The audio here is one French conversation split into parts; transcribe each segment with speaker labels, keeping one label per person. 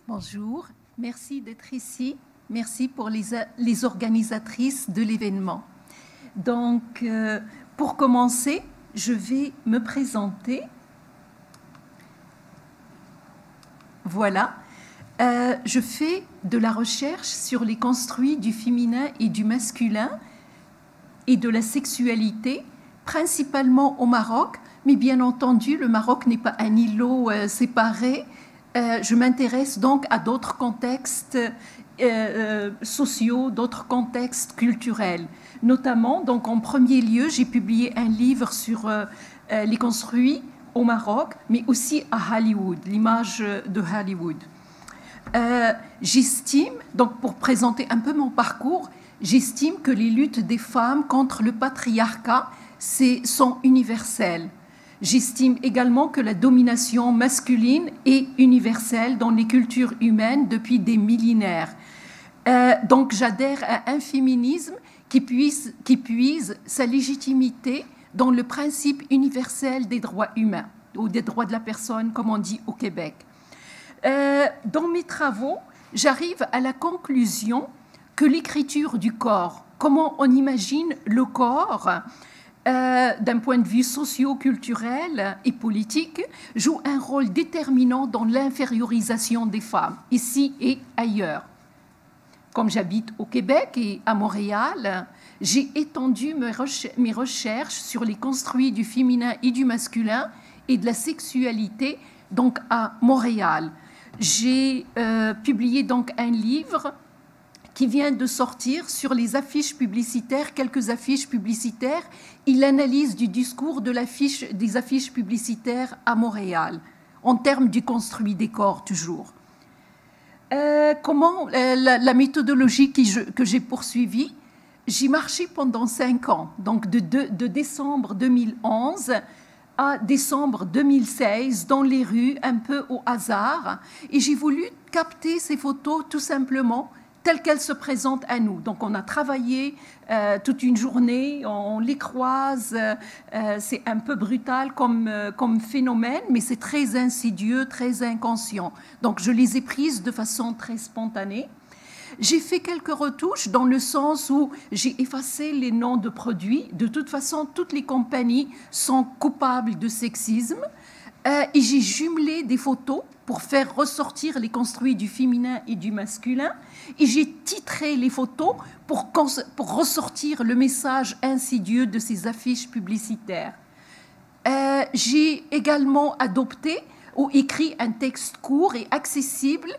Speaker 1: Bonjour, merci d'être ici. Merci pour les organisatrices de l'événement. Donc, pour commencer, je vais me présenter. Voilà. Je fais de la recherche sur les construits du féminin et du masculin et de la sexualité, principalement au Maroc, mais bien entendu, le Maroc n'est pas un îlot séparé. Je m'intéresse donc à d'autres contextes sociaux, d'autres contextes culturels. Notamment, donc en premier lieu, j'ai publié un livre sur les construits au Maroc, mais aussi à Hollywood, l'image de Hollywood. J'estime, donc pour présenter un peu mon parcours, j'estime que les luttes des femmes contre le patriarcat sont universelles. J'estime également que la domination masculine est universelle dans les cultures humaines depuis des millénaires. Donc j'adhère à un féminisme qui puise sa légitimité dans le principe universel des droits humains, ou des droits de la personne, comme on dit au Québec. Dans mes travaux, j'arrive à la conclusion que l'écriture du corps, comment on imagine le corps, d'un point de vue socio-culturel et politique, joue un rôle déterminant dans l'infériorisation des femmes, ici et ailleurs. Comme j'habite au Québec et à Montréal, j'ai étendu mes recherches sur les construits du féminin et du masculin et de la sexualité donc à Montréal. J'ai publié donc un livre qui vient de sortir sur les affiches publicitaires, quelques affiches publicitaires, et l'analyse du discours des affiches publicitaires à Montréal, en termes du construit des corps toujours. La méthodologie que j'ai poursuivie, j'ai marché pendant 5 ans, donc de décembre 2011 à décembre 2016, dans les rues, un peu au hasard, et j'ai voulu capter ces photos tout simplement telles qu'elles se présentent à nous. Donc on a travaillé toute une journée, on les croise, c'est un peu brutal comme phénomène, mais c'est très insidieux, très inconscient. Donc je les ai prises de façon très spontanée. J'ai fait quelques retouches dans le sens où j'ai effacé les noms de produits. De toute façon, toutes les compagnies sont coupables de sexisme. Et j'ai jumelé des photos pour faire ressortir les construits du féminin et du masculin. Et j'ai titré les photos pour ressortir le message insidieux de ces affiches publicitaires. J'ai également adopté ou écrit un texte court et accessible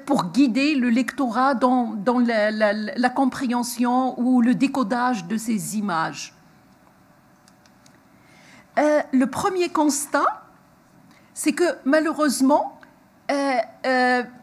Speaker 1: pour guider le lectorat dans la compréhension ou le décodage de ces images. Le premier constat, c'est que malheureusement,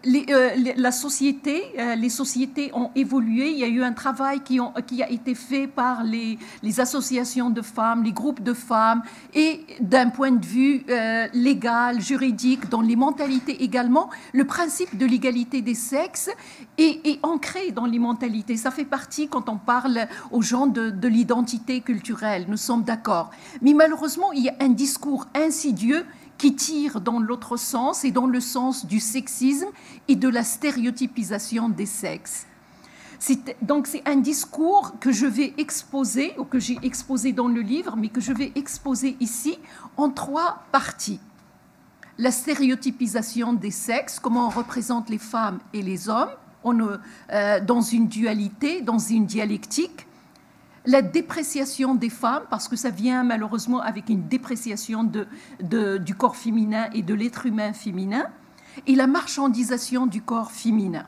Speaker 1: les sociétés ont évolué. Il y a eu un travail qui a été fait par les associations de femmes, les groupes de femmes, et d'un point de vue légal, juridique, dans les mentalités également, le principe de l'égalité des sexes est ancré dans les mentalités. Ça fait partie, quand on parle aux gens de l'identité culturelle, nous sommes d'accord. Mais malheureusement, il y a un discours insidieux qui tire dans l'autre sens et dans le sens du sexisme et de la stéréotypisation des sexes. Donc c'est un discours que je vais exposer, ou que j'ai exposé dans le livre, mais que je vais exposer ici en 3 parties. La stéréotypisation des sexes, comment on représente les femmes et les hommes, dans une dualité, dans une dialectique. La dépréciation des femmes, parce que ça vient malheureusement avec une dépréciation du corps féminin et de l'être humain féminin, et la marchandisation du corps féminin.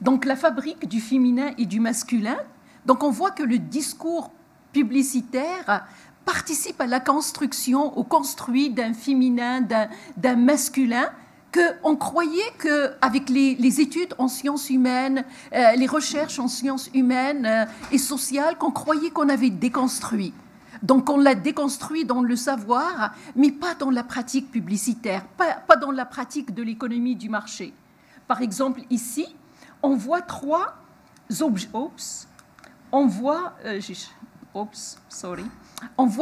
Speaker 1: Donc la fabrique du féminin et du masculin. Donc on voit que le discours publicitaire participe à la construction, au construit d'un féminin, d'un masculin, qu'on croyait qu'avec les études en sciences humaines, les recherches en sciences humaines et sociales, qu'on croyait qu'on avait déconstruit. Donc on l'a déconstruit dans le savoir, mais pas dans la pratique publicitaire, pas dans la pratique de l'économie du marché. Par exemple, ici, on voit 3 objets. On voit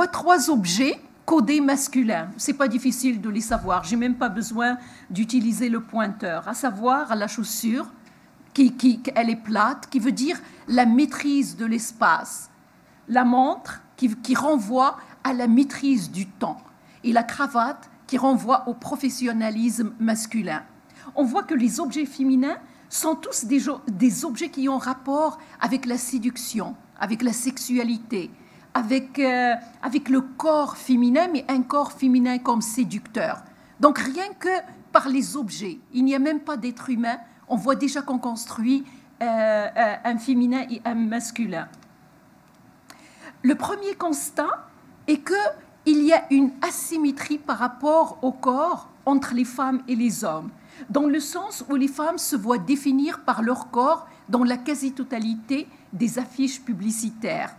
Speaker 1: 3 objets codés masculins. C'est pas difficile de les savoir. J'ai même pas besoin d'utiliser le pointeur. À savoir la chaussure, elle est plate, qui veut dire la maîtrise de l'espace. La montre, qui renvoie à la maîtrise du temps. Et la cravate, qui renvoie au professionnalisme masculin. On voit que les objets féminins sont tous des objets qui ont rapport avec la séduction, avec la sexualité, avec le corps féminin, mais un corps féminin comme séducteur. Donc rien que par les objets, il n'y a même pas d'être humain, on voit déjà qu'on construit un féminin et un masculin. Le premier constat est qu'il y a une asymétrie par rapport au corps entre les femmes et les hommes, dans le sens où les femmes se voient définir par leur corps dans la quasi-totalité des affiches publicitaires.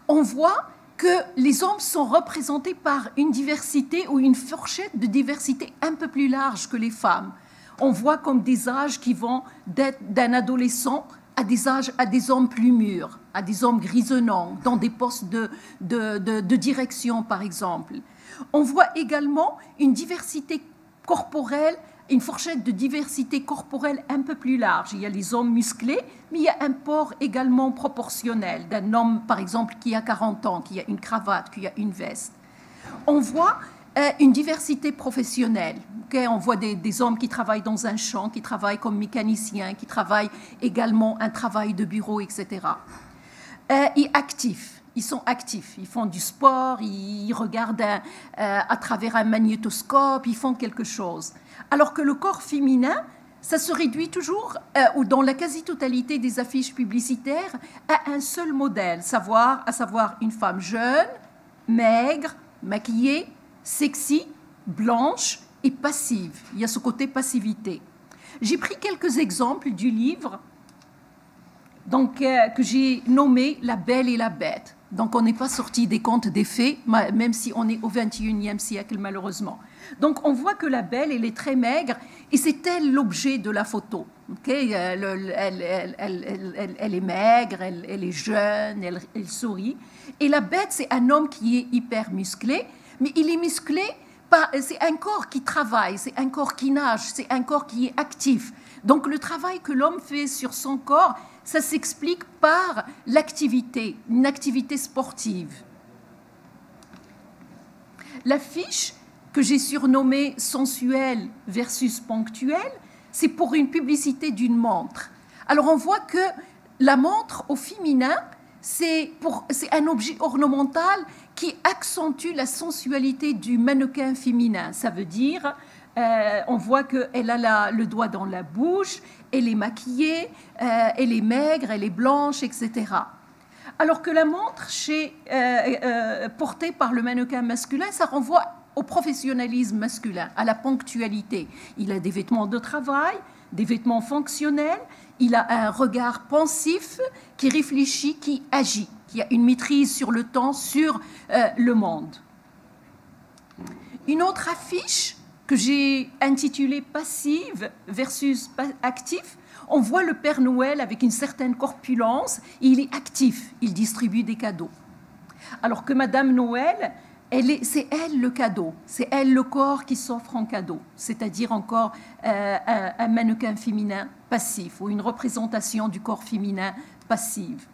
Speaker 1: On voit que les hommes sont représentés par une diversité ou une fourchette de diversité un peu plus large que les femmes. On voit comme des âges qui vont d'un adolescent à des hommes plus mûrs, à des hommes grisonnants, dans des postes de direction, par exemple. On voit également une diversité corporelle, une fourchette de diversité corporelle un peu plus large. Il y a les hommes musclés, mais il y a un port également proportionnel d'un homme, par exemple, qui a 40 ans, qui a une cravate, qui a une veste. On voit une diversité professionnelle. Okay, on voit des hommes qui travaillent dans un champ, qui travaillent comme mécaniciens, qui travaillent également un travail de bureau, etc. Et actifs. Ils sont actifs. Ils font du sport, ils regardent à travers un magnétoscope, ils font quelque chose. Alors que le corps féminin, ça se réduit toujours, ou dans la quasi-totalité des affiches publicitaires, à un seul modèle, à savoir une femme jeune, maigre, maquillée, sexy, blanche et passive. Il y a ce côté passivité. J'ai pris quelques exemples du livre donc, que j'ai nommé « La Belle et la Bête ». Donc, on n'est pas sorti des contes des fées, même si on est au XXIe siècle, malheureusement. Donc, on voit que la Belle, elle est très maigre, et c'est elle l'objet de la photo. Okay, elle est maigre, elle est jeune, elle sourit. Et la Bête, c'est un homme qui est hyper musclé, mais il est musclé, c'est un corps qui travaille, c'est un corps qui nage, c'est un corps qui est actif. Donc, le travail que l'homme fait sur son corps, ça s'explique par l'activité, une activité sportive. L'affiche que j'ai surnommée sensuelle versus ponctuelle, c'est pour une publicité d'une montre. Alors on voit que la montre au féminin, c'est un objet ornemental qui accentue la sensualité du mannequin féminin. Ça veut dire, on voit qu'elle a le doigt dans la bouche, elle est maquillée, elle est maigre, elle est blanche, etc. Alors que la montre portée par le mannequin masculin, ça renvoie au professionnalisme masculin, à la ponctualité. Il a des vêtements de travail, des vêtements fonctionnels, il a un regard pensif qui réfléchit, qui agit, qui a une maîtrise sur le temps, sur le monde. Une autre affiche que j'ai intitulée « Passive versus actif », on voit le Père Noël avec une certaine corpulence, et il est actif, il distribue des cadeaux. Alors que Madame Noël, c'est elle le cadeau, c'est elle le corps qui s'offre en cadeau, c'est-à-dire encore un mannequin féminin passif ou une représentation du corps féminin passive.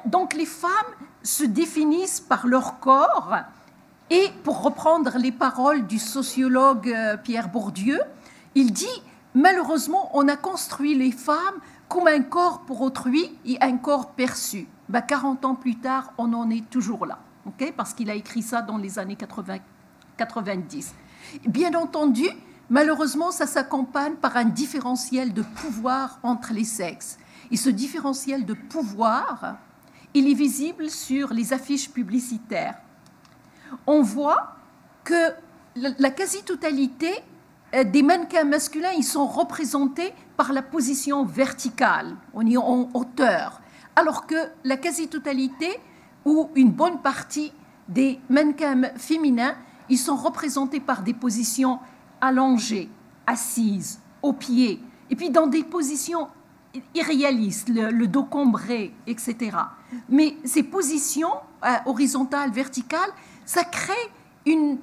Speaker 1: Donc les femmes se définissent par leur corps et pour reprendre les paroles du sociologue Pierre Bourdieu, il dit « Malheureusement, on a construit les femmes comme un corps pour autrui et un corps perçu. » 40 ans plus tard, on en est toujours là. Okay, parce qu'il a écrit ça dans les années 90. Bien entendu, malheureusement, ça s'accompagne par un différentiel de pouvoir entre les sexes. Et ce différentiel de pouvoir, il est visible sur les affiches publicitaires. On voit que la quasi-totalité des mannequins masculins, ils sont représentés par la position verticale, on est en hauteur, alors que la quasi-totalité ou une bonne partie des mannequins féminins, ils sont représentés par des positions allongées, assises, aux pieds, et puis dans des positions irréaliste, le dos cambré, etc. Mais ces positions horizontales, verticales, ça crée une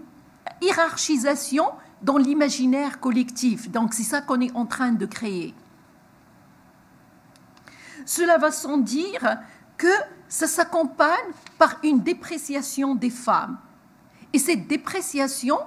Speaker 1: hiérarchisation dans l'imaginaire collectif. Donc c'est ça qu'on est en train de créer. Cela va sans dire que ça s'accompagne par une dépréciation des femmes. Et cette dépréciation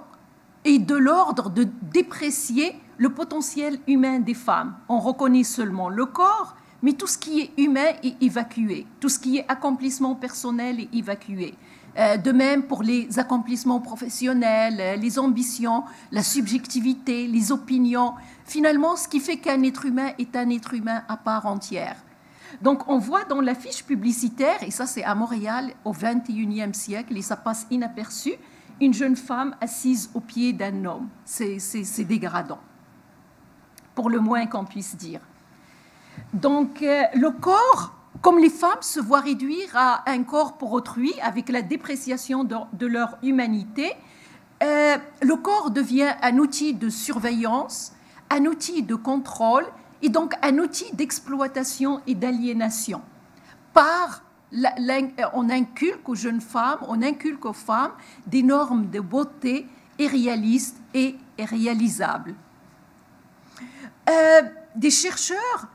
Speaker 1: est de l'ordre de déprécier le potentiel humain des femmes. On reconnaît seulement le corps, mais tout ce qui est humain est évacué. Tout ce qui est accomplissement personnel est évacué. De même pour les accomplissements professionnels, les ambitions, la subjectivité, les opinions. Finalement, ce qui fait qu'un être humain est un être humain à part entière. Donc on voit dans l'affiche publicitaire, et ça c'est à Montréal au XXIe siècle, et ça passe inaperçu, une jeune femme assise au pied d'un homme. C'est dégradant, pour le moins qu'on puisse dire. Donc le corps, comme les femmes se voient réduire à un corps pour autrui, avec la dépréciation de leur humanité, le corps devient un outil de surveillance, un outil de contrôle, et donc un outil d'exploitation et d'aliénation. On inculque aux jeunes femmes, on inculque aux femmes des normes de beauté irréalistes et irréalisables. Des chercheurs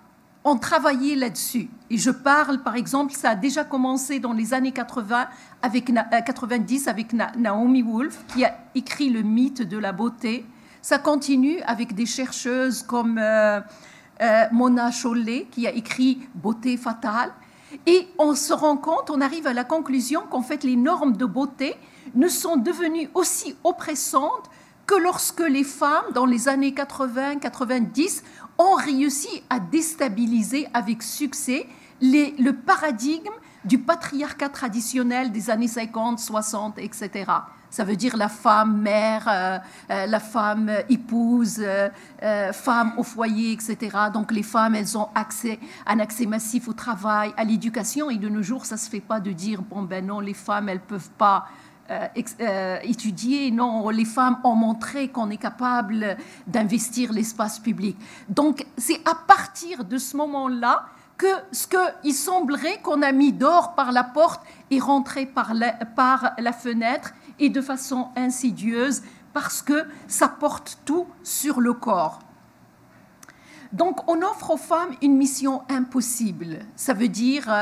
Speaker 1: ont travaillé là-dessus. Et je parle, par exemple, ça a déjà commencé dans les années 90 avec Naomi Wolf, qui a écrit Le mythe de la beauté. Ça continue avec des chercheuses comme Mona Chollet, qui a écrit Beauté fatale. Et on se rend compte, on arrive à la conclusion qu'en fait, les normes de beauté ne sont devenues aussi oppressantes que lorsque les femmes, dans les années 80-90, ont réussi à déstabiliser avec succès le paradigme du patriarcat traditionnel des années 50, 60, etc. Ça veut dire la femme mère, la femme épouse, femme au foyer, etc. Donc les femmes, elles ont un accès massif au travail, à l'éducation. Et de nos jours, ça ne se fait pas de dire, bon ben non, les femmes, elles ne peuvent pas étudier. Non, les femmes ont montré qu'on est capable d'investir l'espace public. Donc c'est à partir de ce moment-là que il semblerait qu'on a mis d'or par la porte et rentré par la fenêtre, et de façon insidieuse, parce que ça porte tout sur le corps. Donc on offre aux femmes une mission impossible. Ça veut dire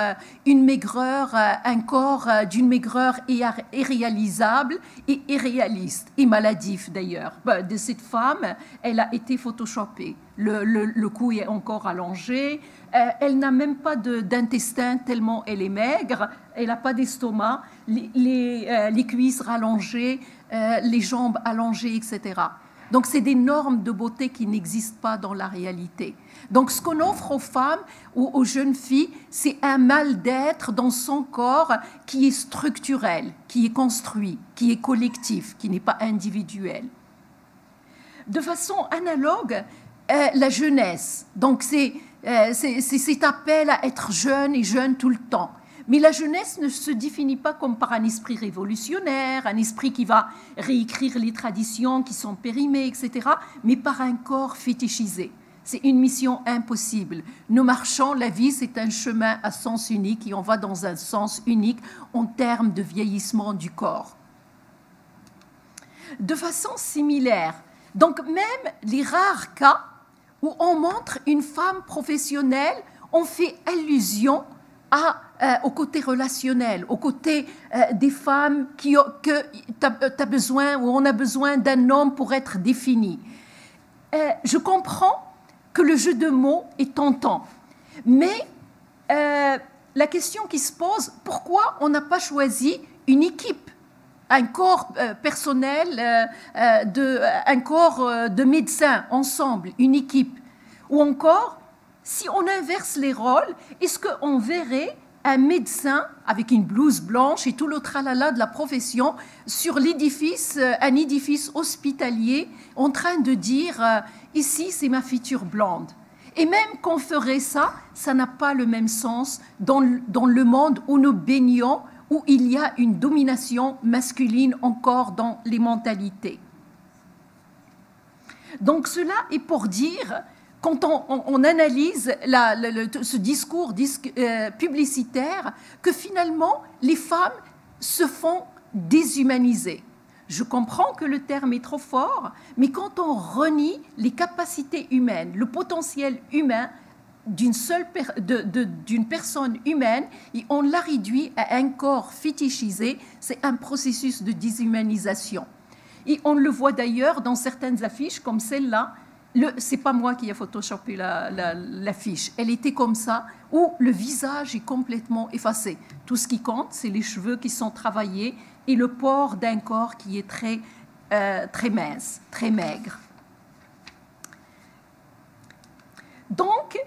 Speaker 1: une maigreur, un corps d'une maigreur irréalisable et irréaliste, et maladif d'ailleurs. De cette femme, elle a été photoshopée. Le cou est encore allongé. Elle n'a même pas d'intestin tellement elle est maigre. Elle n'a pas d'estomac. Les cuisses rallongées, les jambes allongées, etc. Donc, c'est des normes de beauté qui n'existent pas dans la réalité. Donc, ce qu'on offre aux femmes ou aux jeunes filles, c'est un mal-d'être dans son corps qui est structurel, qui est construit, qui est collectif, qui n'est pas individuel. De façon analogue, la jeunesse. Donc, c'est cet appel à être jeune et jeune tout le temps. Mais la jeunesse ne se définit pas comme par un esprit révolutionnaire, un esprit qui va réécrire les traditions qui sont périmées, etc., mais par un corps fétichisé. C'est une mission impossible. Nous marchons, la vie, c'est un chemin à sens unique, et on va dans un sens unique en termes de vieillissement du corps. De façon similaire, donc même les rares cas où on montre une femme professionnelle, on fait allusion au côté relationnel, au côté des femmes t'as besoin, ou on a besoin d'un homme pour être défini. Je comprends que le jeu de mots est tentant, mais la question qui se pose, pourquoi on n'a pas choisi une équipe, un corps personnel, un corps de médecins ensemble, une équipe, ou encore, si on inverse les rôles, est-ce qu'on verrait un médecin avec une blouse blanche et tout le tralala de la profession sur l'édifice, un édifice hospitalier, en train de dire « ici, c'est ma feature blonde ». Et même qu'on ferait ça, ça n'a pas le même sens dans le monde où nous baignons, où il y a une domination masculine encore dans les mentalités. Donc cela est pour dire quand on analyse ce discours publicitaire, que finalement, les femmes se font déshumaniser. Je comprends que le terme est trop fort, mais quand on renie les capacités humaines, le potentiel humain d'une personne humaine, et on la réduit à un corps fétichisé, c'est un processus de déshumanisation. Et on le voit d'ailleurs dans certaines affiches comme celle-là. C'est pas moi qui ai photoshopé l'affiche. Elle était comme ça, où le visage est complètement effacé. Tout ce qui compte, c'est les cheveux qui sont travaillés et le port d'un corps qui est très mince, très maigre. Donc,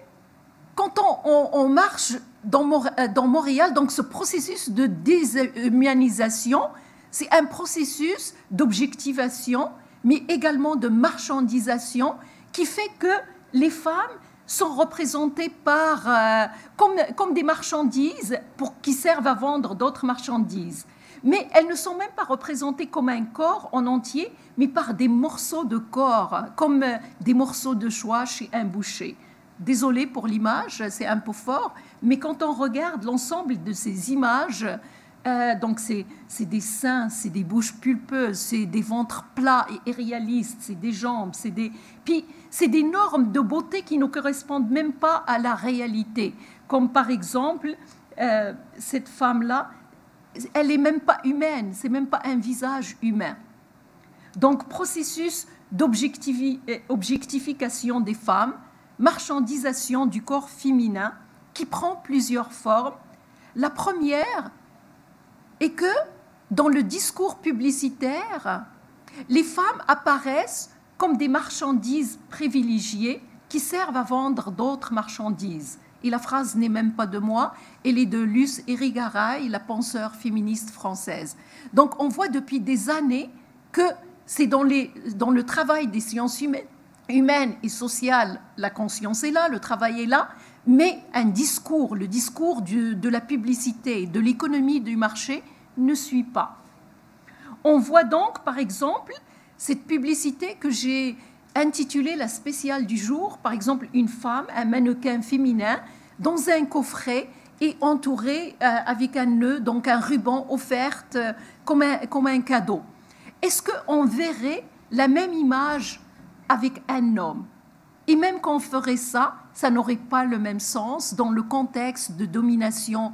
Speaker 1: quand on marche dans Montréal, donc ce processus de déshumanisation, c'est un processus d'objectivation, mais également de marchandisation, qui fait que les femmes sont représentées comme des marchandises qui servent à vendre d'autres marchandises. Mais elles ne sont même pas représentées comme un corps en entier, mais par des morceaux de corps, comme des morceaux de choix chez un boucher. Désolée pour l'image, c'est un peu fort, mais quand on regarde l'ensemble de ces images, donc c'est des seins, c'est des bouches pulpeuses, c'est des ventres plats et irréalistes, c'est des jambes, puis c'est des normes de beauté qui ne correspondent même pas à la réalité. Comme par exemple, cette femme-là, elle n'est même pas humaine, c'est même pas un visage humain. Donc, processus d'objectification des femmes, marchandisation du corps féminin qui prend plusieurs formes. La première est que dans le discours publicitaire, les femmes apparaissent comme des marchandises privilégiées qui servent à vendre d'autres marchandises. Et la phrase n'est même pas de moi, elle est de Luce Irigaray, la penseure féministe française. Donc on voit depuis des années que c'est dans le travail des sciences humaines et sociales, la conscience est là, le travail est là, mais le discours de la publicité, de l'économie du marché ne suit pas. On voit donc, par exemple, cette publicité que j'ai intitulée la spéciale du jour, par exemple, une femme, un mannequin féminin, dans un coffret et entouré avec un nœud, donc un ruban offert comme un cadeau. Est-ce qu'on verrait la même image avec un homme? Et même quand on ferait ça, ça n'aurait pas le même sens dans le contexte de domination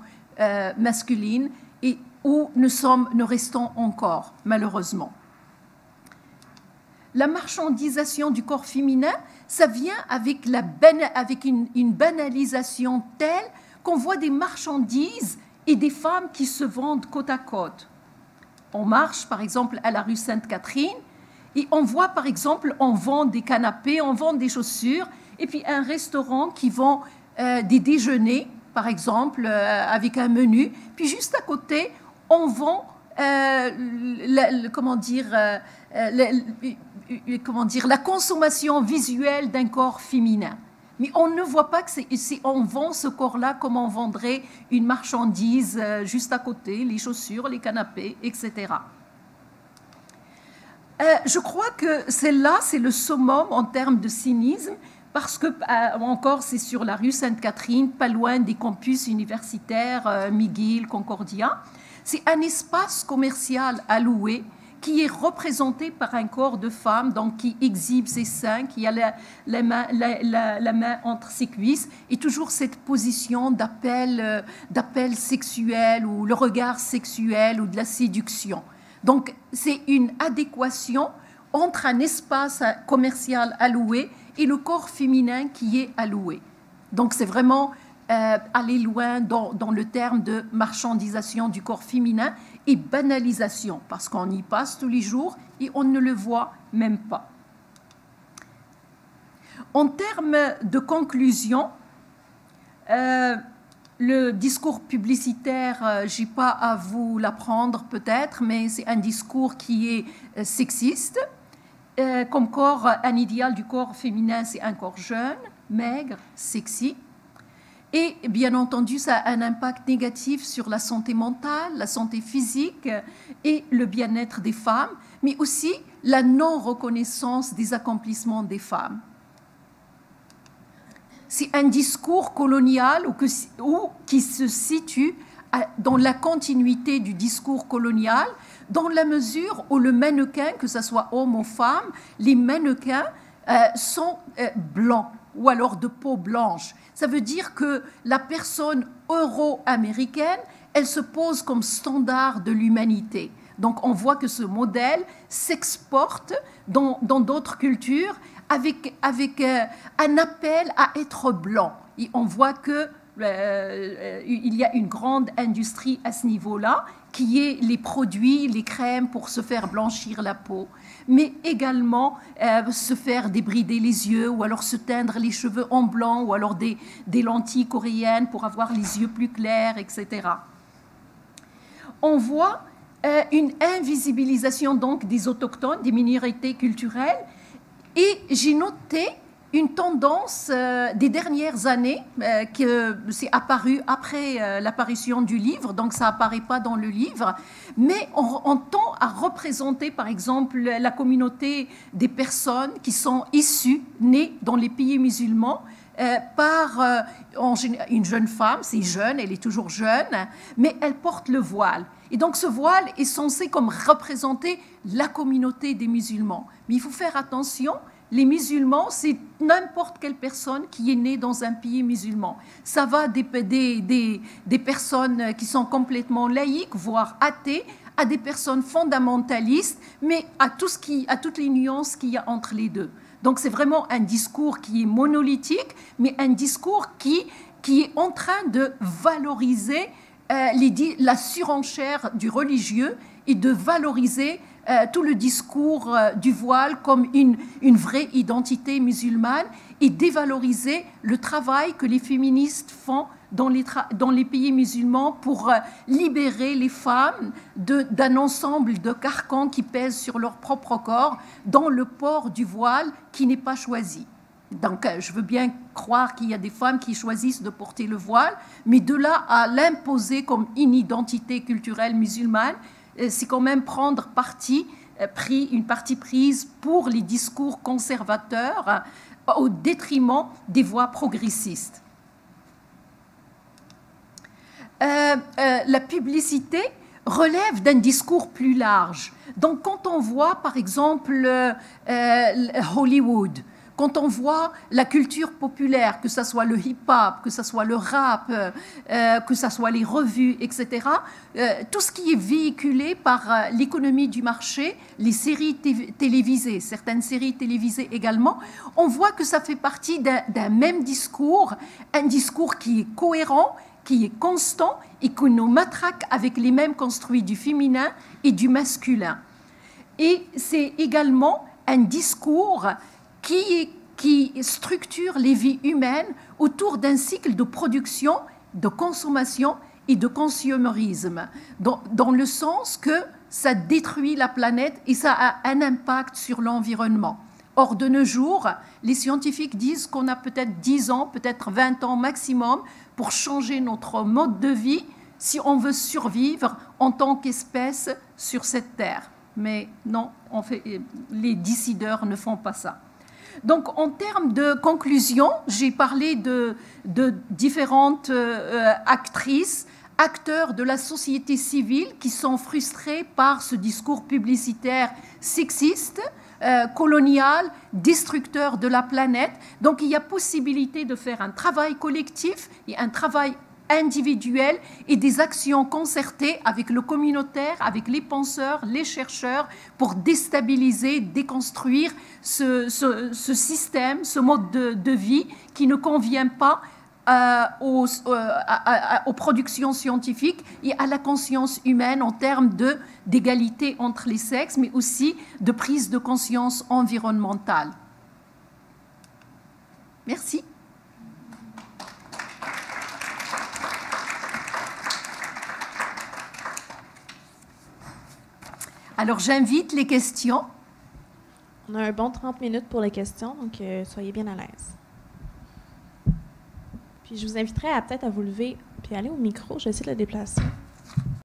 Speaker 1: masculine et où nous restons encore, malheureusement. La marchandisation du corps féminin, ça vient avec une banalisation telle qu'on voit des marchandises et des femmes qui se vendent côte à côte. On marche, par exemple, à la rue Sainte-Catherine, et on voit, par exemple, on vend des canapés, on vend des chaussures, et puis un restaurant qui vend des déjeuners, par exemple, avec un menu. Puis juste à côté, on vend, la consommation visuelle d'un corps féminin. Mais on ne voit pas que on vend ce corps-là comme on vendrait une marchandise juste à côté, les chaussures, les canapés, etc. Je crois que celle-là, c'est le summum en termes de cynisme, parce que, encore, c'est sur la rue Sainte-Catherine, pas loin des campus universitaires McGill, Concordia. C'est un espace commercial alloué qui est représenté par un corps de femme, donc qui exhibe ses seins, qui a la main entre ses cuisses, et toujours cette position d'appel sexuel, ou le regard sexuel, ou de la séduction. Donc, c'est une adéquation entre un espace commercial alloué et le corps féminin qui est alloué. Donc, c'est vraiment aller loin dans le terme de marchandisation du corps féminin et banalisation, parce qu'on y passe tous les jours et on ne le voit même pas. En termes de conclusion, le discours publicitaire, je n'ai pas à vous l'apprendre peut-être, mais c'est un discours qui est sexiste. Comme corps, un idéal du corps féminin, c'est un corps jeune, maigre, sexy. Et bien entendu, ça a un impact négatif sur la santé mentale, la santé physique et le bien-être des femmes, mais aussi la non-reconnaissance des accomplissements des femmes. c'est un discours colonial ou qui se situe dans la continuité du discours colonial, dans la mesure où le mannequin, que ce soit homme ou femme, les mannequins sont blancs ou alors de peau blanche. Ça veut dire que la personne euro-américaine, elle se pose comme standard de l'humanité. Donc on voit que ce modèle s'exporte dans d'autres cultures avec un appel à être blanc. Et on voit que il y a une grande industrie à ce niveau-là, qui est les produits, les crèmes pour se faire blanchir la peau, mais également se faire débrider les yeux, ou alors se teindre les cheveux en blanc, ou alors des lentilles coréennes pour avoir les yeux plus clairs, etc. On voit une invisibilisation donc des autochtones, des minorités culturelles, et j'ai noté une tendance des dernières années que c'est apparu après l'apparition du livre, donc ça apparaît pas dans le livre, mais on tend à représenter par exemple la communauté des personnes qui sont issues, nées dans les pays musulmans, par une jeune femme, c'est jeune, elle est toujours jeune, mais elle porte le voile. Et donc ce voile est censé comme représenter la communauté des musulmans. Mais il faut faire attention, les musulmans, c'est n'importe quelle personne qui est née dans un pays musulman. Ça va des personnes qui sont complètement laïques, voire athées, à des personnes fondamentalistes, mais à toutes les nuances qu'il y a entre les deux. Donc c'est vraiment un discours qui est monolithique, mais un discours qui est en train de valoriser la surenchère du religieux et de valoriser tout le discours du voile comme une vraie identité musulmane et dévaloriser le travail que les féministes font dans les pays musulmans pour libérer les femmes d'un ensemble de carcans qui pèsent sur leur propre corps dans le port du voile qui n'est pas choisi. Donc, je veux bien croire qu'il y a des femmes qui choisissent de porter le voile, mais de là à l'imposer comme une identité culturelle musulmane, c'est quand même prendre une partie prise pour les discours conservateurs au détriment des voix progressistes. La publicité relève d'un discours plus large. Donc, quand on voit, par exemple, Hollywood, quand on voit la culture populaire, que ce soit le hip-hop, que ce soit le rap, que ce soit les revues, etc., tout ce qui est véhiculé par l'économie du marché, les séries télévisées, certaines séries télévisées également, on voit que ça fait partie d'un même discours, un discours qui est cohérent, qui est constant et que nous matraque avec les mêmes construits du féminin et du masculin. Et c'est également un discours qui structure les vies humaines autour d'un cycle de production, de consommation et de consumérisme, dans le sens que ça détruit la planète et ça a un impact sur l'environnement. Or, de nos jours, les scientifiques disent qu'on a peut-être 10 ans, peut-être 20 ans maximum pour changer notre mode de vie si on veut survivre en tant qu'espèce sur cette Terre. Mais non, les décideurs ne font pas ça. Donc, en termes de conclusion, j'ai parlé de différentes actrices, acteurs de la société civile qui sont frustrés par ce discours publicitaire sexiste, colonial, destructeur de la planète. Donc, il y a possibilité de faire un travail collectif et un travail individuel et des actions concertées avec le communautaire, avec les penseurs, les chercheurs, pour déstabiliser, déconstruire ce système, ce mode de vie qui ne convient pas aux productions scientifiques et à la conscience humaine en termes d'égalité entre les sexes, mais aussi de prise de conscience environnementale. Merci. Alors, j'invite les questions.
Speaker 2: On a un bon 30 minutes pour les questions, donc soyez bien à l'aise. Puis je vous inviterai peut-être à vous lever puis aller au micro. Je vais essayer de le déplacer.